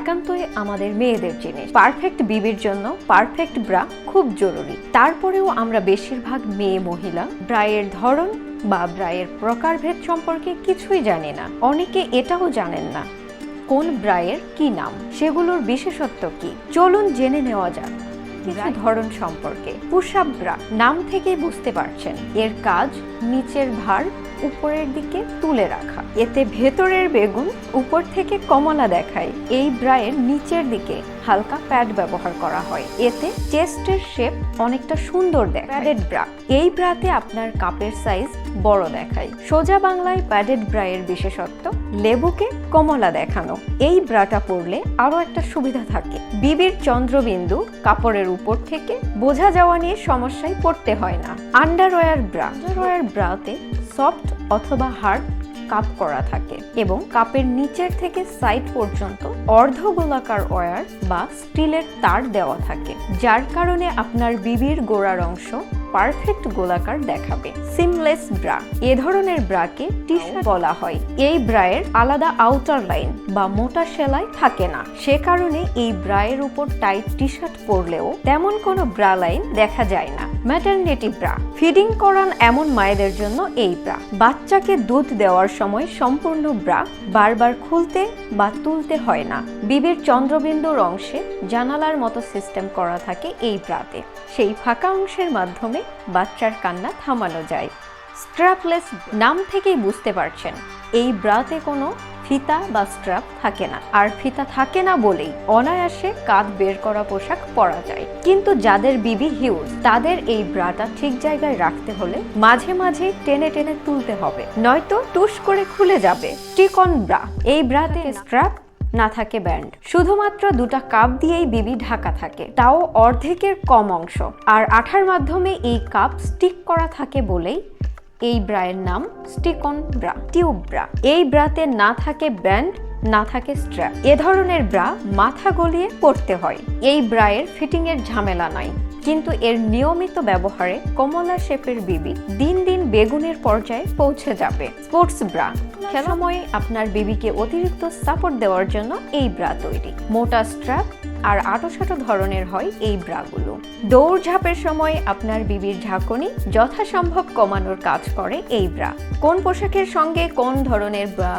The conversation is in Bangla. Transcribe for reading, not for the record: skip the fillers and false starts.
একান্তই আমাদের মেয়েদের জিনিস। পারফেক্ট বিবির জন্য পারফেক্ট ব্রা খুব জরুরি। তারপরেও আমরা বেশিরভাগ মেয়ে মহিলা ব্রায়ের ধরন বা ব্রায়ের প্রকারভেদ সম্পর্কে কিছুই জানি না। অনেকে এটাও জানেন না কোন ব্রায়ের কি নাম, সেগুলোর বিশেষত্ব কি। চলুন জেনে নেওয়া যাক কিছু ধরন সম্পর্কে। পুশ আপ ব্রা, নাম থেকেই বুঝতে পারছেন এর কাজ নিচের ভার উপরের দিকে তুলে রাখা। এতে ভেতরের বেগুন উপর থেকে কমলা দেখায়। এই ব্রায়ের নিচের দিকে হালকা প্যাড ব্যবহার করা হয়, এতে চেস্টের শেপ অনেকটা সুন্দর দেখায়। প্যাডেড ব্রা, এই ব্রাতে আপনার কাপের সাইজ বড় দেখায়। সোজা বাংলায় প্যাডেড ব্রায়ের বিশেষত্ব লেবুকে কমলা দেখানো। এই ব্রাটা পরলে আরো একটা সুবিধা থাকে, বিবির চন্দ্রবিন্দু কাপড়ের উপর থেকে বোঝা যাওয়া নিয়ে সমস্যায় পড়তে হয় না। আন্ডারওয়্যার ব্রা, আন্ডারওয়্যার ব্রাতে সফট অথবা হার্ড কাপ করা থাকে এবং কাপের নিচের থেকে সাইড পর্যন্ত অর্ধ গোলাকার ওয়্যার বা স্টিলের তার দেওয়া থাকে, যার কারণে আপনার বিবির গোড়ার অংশ পারফেক্ট গোলাকার দেখাবে। সিমলেস ব্রা, এ ধরনের ব্রাকে টি-শার্ট বলা হয়। এই ব্রায়ের আলাদা আউটার লাইন বা মোটা সেলাই থাকে না, সে কারণে এই ব্রায়ের উপর টাইট টি-শার্ট পরলেও তেমন কোনো ব্রা লাইন দেখা যায় না। ম্যাটারনিটি ব্রা, ফিডিং করান এমন মায়েদের জন্য এই ব্রা। বাচ্চাকে দুধ দেওয়ার সময় সম্পূর্ণ ব্রা বারবার খুলতে বা তুলতে হয় না। বিবির চন্দ্রবিন্দুর অংশে জানালার মতো সিস্টেম করা থাকে এই ব্রাতে, সেই ফাঁকা অংশের মাধ্যমে বাচ্চার কান্না থামানো যায়। স্ট্র্যাপলেস, নাম থেকেই বুঝতে পারছেন এই ব্রাতে কোনো ফিতা বা স্ট্র্যাপ থাকে না, আর ফিতা থাকে না বলেই অনায়াসে কাঁধ বের করা পোশাক পরা যায়। কিন্তু যাদের বিবি হিউজ, তাদের এই ব্রাটা ঠিক জায়গায় রাখতে হলে মাঝে মাঝে টেনে টেনে তুলতে হবে, নয়তো টুস করে খুলে যাবে। স্টিক অন ব্রা, এই ব্রাতে স্ট্র্যাপ না থাকে ব্যান্ড, শুধুমাত্র দুটা কাপ দিয়েই বিবি ঢাকা থাকে, তাও অর্ধেকের কম অংশ, আর আঠার মাধ্যমে এই কাপ স্টিক করা থাকে বলেই এই ব্রায়ের নাম stick on bra. Tube bra, এই ব্রাতে না থাকে ব্যান্ড, না থাকে স্ট্র্যাপ। এ ধরনের ব্রা মাথা গলিয়ে পরতে হয়। এই ব্রায়ের ফিটিং এর ঝামেলা নাই, কিন্তু এর নিয়মিত ব্যবহারে কমলা শেপের বিবি দিন দিন বেগুনের পর্যায়ে পৌঁছে যাবে। স্পোর্টস ব্রা, খেলার সময় আপনার বিবিকে অতিরিক্ত সাপোর্ট দেওয়ার জন্য এই ব্রা তৈরি। মোটা স্ট্র্যাপ আর আঁটোসাঁটো ধরনের হয় এই ব্রাগুলো। দৌড়ঝাঁপের সময় আপনার বিবির ঝাঁকুনি যথাসম্ভব কমানোর কাজ করে এই ব্রা। কোন পোশাকের সঙ্গে কোন ধরনের ব্রা